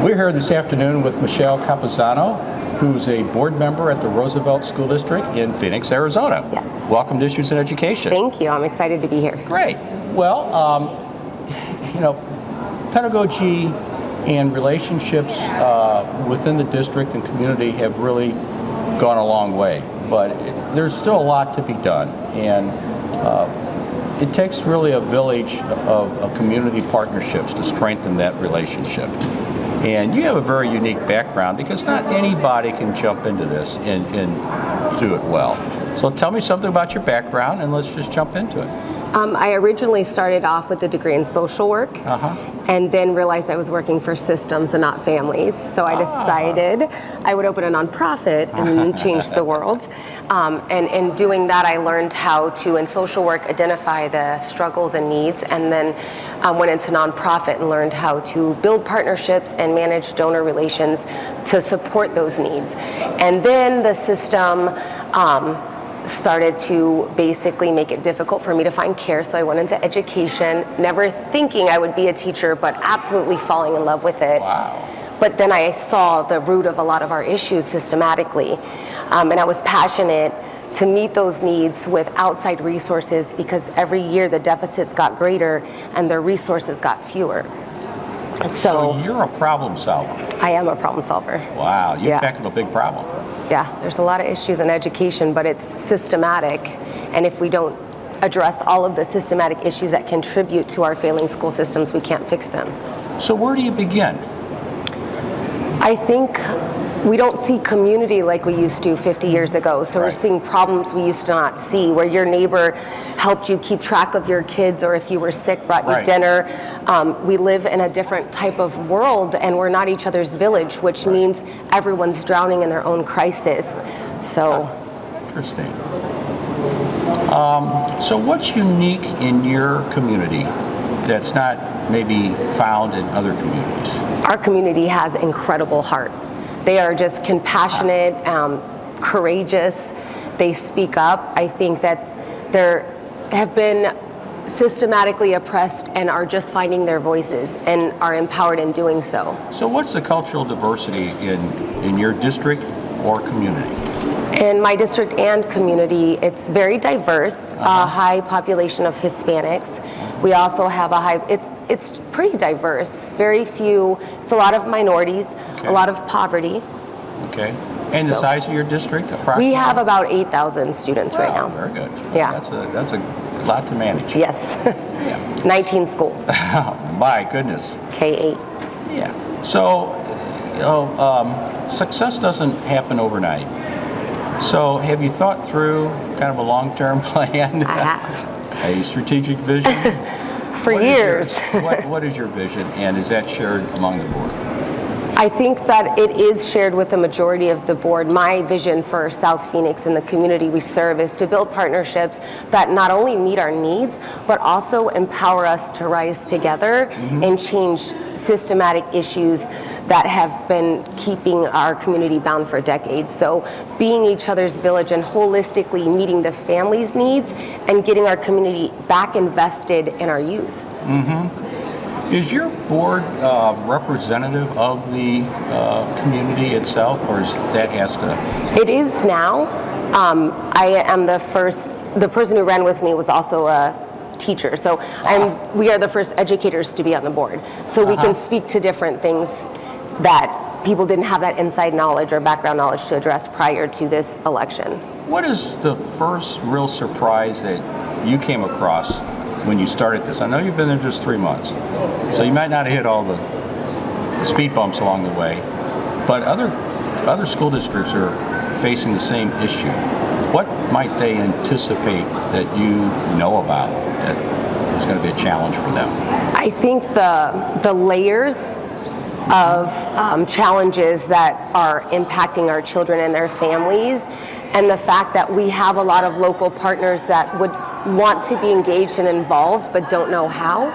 We're here this afternoon with Michelle Campuzano, who's a board member at the Roosevelt School District in Phoenix, Arizona. Yes. Welcome to Issues in Education. Thank you. I'm excited to be here. Great. Well, pedagogy and relationships within the district and community have really gone a long way, but there's still a lot to be done, and it takes really a village of community partnerships to strengthen that relationship. And you have a very unique background because not anybody can jump into this and do it well. So tell me something about your background and let's just jump into it. I originally started off with a degree in social work and then realized I was working for systems and not families. So I decided I would open a nonprofit and change the world. And in doing that, I learned how to, in social work, identify the struggles and needs, and then went into nonprofit and learned how to build partnerships and manage donor relations to support those needs. And then the system started to basically make it difficult for me to find care, so I went into education, never thinking I would be a teacher, but absolutely falling in love with it. Wow. But then I saw the root of a lot of our issues systematically, and I was passionate to meet those needs with outside resources because every year the deficits got greater and the resources got fewer. So you're a problem solver. I am a problem solver. Wow, you're tackling a big problem. Yeah, there's a lot of issues in education, but it's systematic. And if we don't address all of the systematic issues that contribute to our failing school systems, we can't fix them. So where do you begin? I think we don't see community like we used to 50 years ago. So we're seeing problems we used to not see, where your neighbor helped you keep track of your kids, or if you were sick, brought you dinner. We live in a different type of world, and we're not each other's village, which means everyone's drowning in their own crisis. So. Interesting. So what's unique in your community that's not maybe found in other communities? Our community has incredible heart. They are just compassionate, courageous. They speak up. I think that they have been systematically oppressed and are just finding their voices and are empowered in doing so. So what's the cultural diversity in your district or community? In my district and community, it's very diverse, a high population of Hispanics. We also have it's pretty diverse, very few, it's a lot of minorities, a lot of poverty. Okay. And the size of your district, approximately? We have about 8,000 students right now. Very good. Yeah. That's a lot to manage. Yes. 19 schools. My goodness. K-8. Yeah. So, success doesn't happen overnight. So have you thought through kind of a long-term plan? I have. A strategic vision? For years. What is your vision, and is that shared among the board? I think that it is shared with the majority of the board. My vision for South Phoenix and the community we serve is to build partnerships that not only meet our needs, but also empower us to rise together and change systematic issues that have been keeping our community bound for decades. So being each other's village and holistically meeting the family's needs and getting our community back invested in our youth. Is your board representative of the community itself, or is that has to? It is now. I am the person who ran with me was also a teacher. So we are the first educators to be on the board. So we can speak to different things that people didn't have that inside knowledge or background knowledge to address prior to this election. What is the first real surprise that you came across when you started this? I know you've been there just 3 months, so you might not have hit all the speed bumps along the way, but other school districts are facing the same issue. What might they anticipate that you know about that is going to be a challenge for them? I think the layers of challenges that are impacting our children and their families, and the fact that we have a lot of local partners that would want to be engaged and involved but don't know how.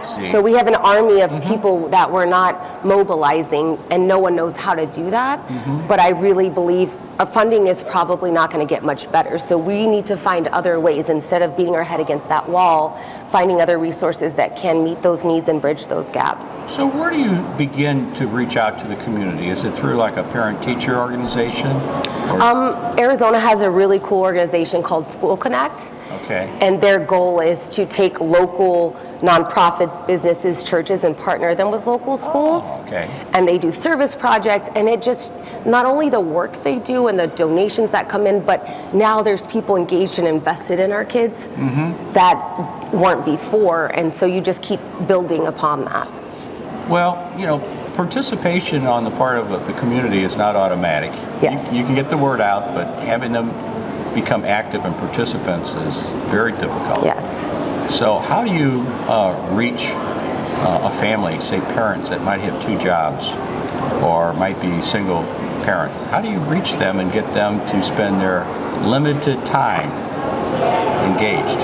See. So we have an army of people that we're not mobilizing, and no one knows how to do that. But I really believe funding is probably not going to get much better. So we need to find other ways instead of beating our head against that wall, finding other resources that can meet those needs and bridge those gaps. So where do you begin to reach out to the community? Is it through like a parent-teacher organization? Arizona has a really cool organization called School Connect. Okay. And their goal is to take local nonprofits, businesses, churches, and partner them with local schools. Oh, okay. And they do service projects, and it just, not only the work they do and the donations that come in, but now there's people engaged and invested in our kids that weren't before, and so you just keep building upon that. Well, you know, participation on the part of the community is not automatic. Yes. You can get the word out, but having them become active and participants is very difficult. Yes. So how do you reach a family, say parents that might have 2 jobs or might be single parent? How do you reach them and get them to spend their limited time engaged?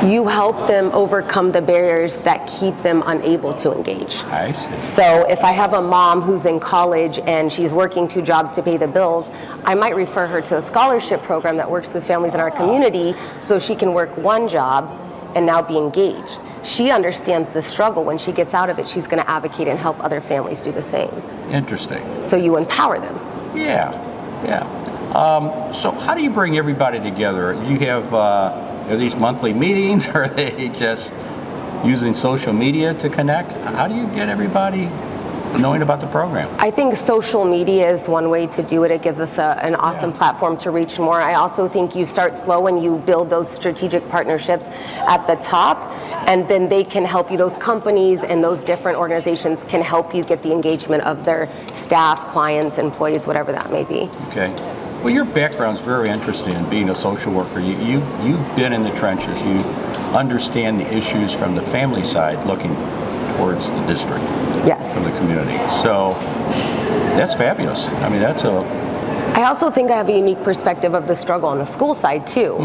You help them overcome the barriers that keep them unable to engage. I see. So if I have a mom who's in college and she's working 2 jobs to pay the bills, I might refer her to a scholarship program that works with families in our community so she can work 1 job and now be engaged. She understands the struggle. When she gets out of it, she's going to advocate and help other families do the same. Interesting. So you empower them. Yeah. So how do you bring everybody together? You have are these monthly meetings, or are they just using social media to connect? How do you get everybody knowing about the program? I think social media is one way to do it. It gives us an awesome platform to reach more. I also think you start slow and you build those strategic partnerships at the top, and then they can help you. Those companies and those different organizations can help you get the engagement of their staff, clients, employees, whatever that may be. Okay. Well, your background's very interesting in being a social worker. You've been in the trenches. You understand the issues from the family side, looking towards the district. Yes. From the community. So that's fabulous. I mean, I also think I have a unique perspective of the struggle on the school side too.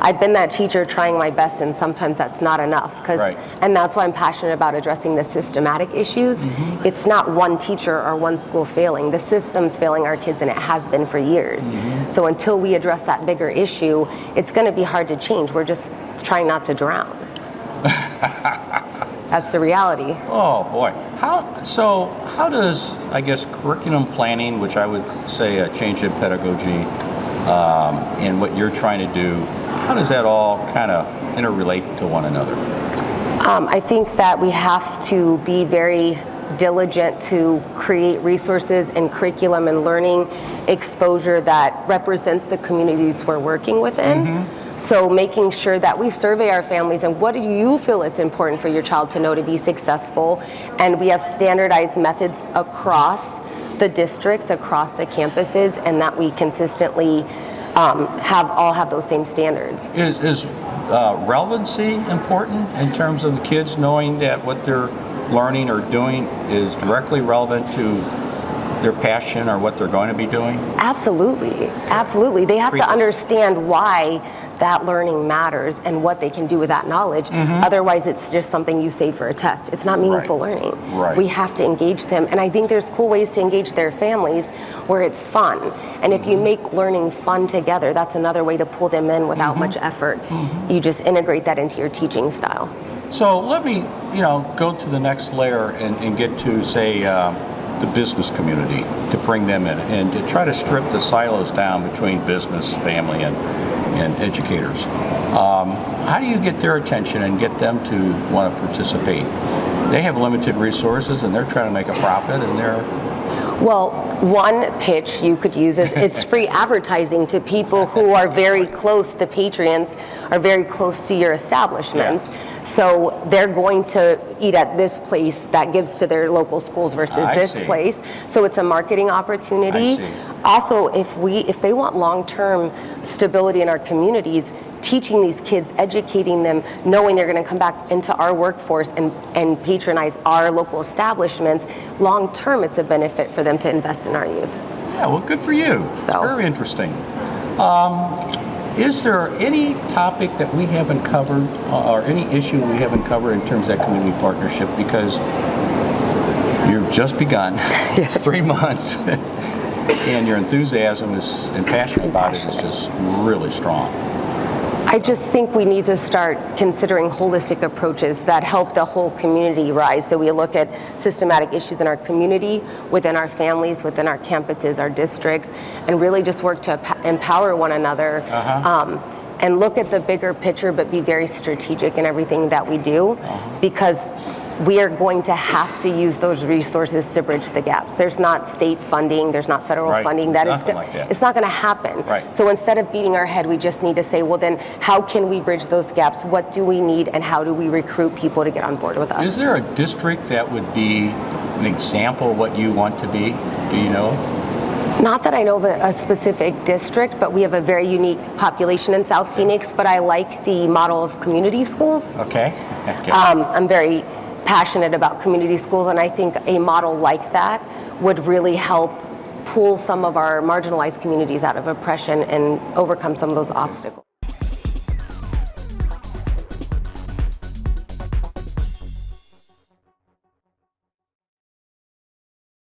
I've been that teacher trying my best, and sometimes that's not enough. And that's why I'm passionate about addressing the systematic issues. It's not one teacher or one school failing. The system's failing our kids, and it has been for years. So until we address that bigger issue, it's going to be hard to change. We're just trying not to drown. That's the reality. Oh boy. How does, I guess, curriculum planning, which I would say a change in pedagogy, and what you're trying to do, how does that all kind of interrelate to one another? I think that we have to be very diligent to create resources and curriculum and learning exposure that represents the communities we're working within. So making sure that we survey our families and what do you feel it's important for your child to know to be successful, and we have standardized methods across the districts, across the campuses, and that we consistently have those same standards. Is relevancy important in terms of the kids knowing that what they're learning or doing is directly relevant to their passion or what they're going to be doing? Absolutely. They have to understand why that learning matters and what they can do with that knowledge. Otherwise, it's just something you say for a test. It's not meaningful learning. We have to engage them, and I think there's cool ways to engage their families where it's fun. And if you make learning fun together, that's another way to pull them in without much effort. You just integrate that into your teaching style. So let me, go to the next layer and get to, say, the business community, to bring them in and to try to strip the silos down between business, family, and educators. How do you get their attention and get them to want to participate? They have limited resources and they're trying to make a profit, and Well, one pitch you could use is it's free advertising to people who are very close. The patrons are very close to your establishments. So they're going to eat at this place that gives to their local schools versus this place. So it's a marketing opportunity. Also, if they want long-term stability in our communities, teaching these kids, educating them, knowing they're going to come back into our workforce and patronize our local establishments, long term it's a benefit for them to invest in our youth. Yeah, well, good for you. It's very interesting. Is there any topic that we haven't covered or any issue we haven't covered in terms of that community partnership? Because you've just begun. It's 3 months. And your enthusiasm and passion about it is just really strong. I just think we need to start considering holistic approaches that help the whole community rise. So we look at systematic issues in our community, within our families, within our campuses, our districts, and really just work to empower one another. And look at the bigger picture, but be very strategic in everything that we do, because we are going to have to use those resources to bridge the gaps. There's not state funding, there's not federal funding. It's not going to happen. So instead of beating our head, we just need to say, well then, how can we bridge those gaps? What do we need, and how do we recruit people to get on board with us? Is there a district that would be an example of what you want to be? Do you know? Not that I know of a specific district, but we have a very unique population in South Phoenix, but I like the model of community schools. Okay. I'm very passionate about community schools, and I think a model like that would really help pull some of our marginalized communities out of oppression and overcome some of those obstacles.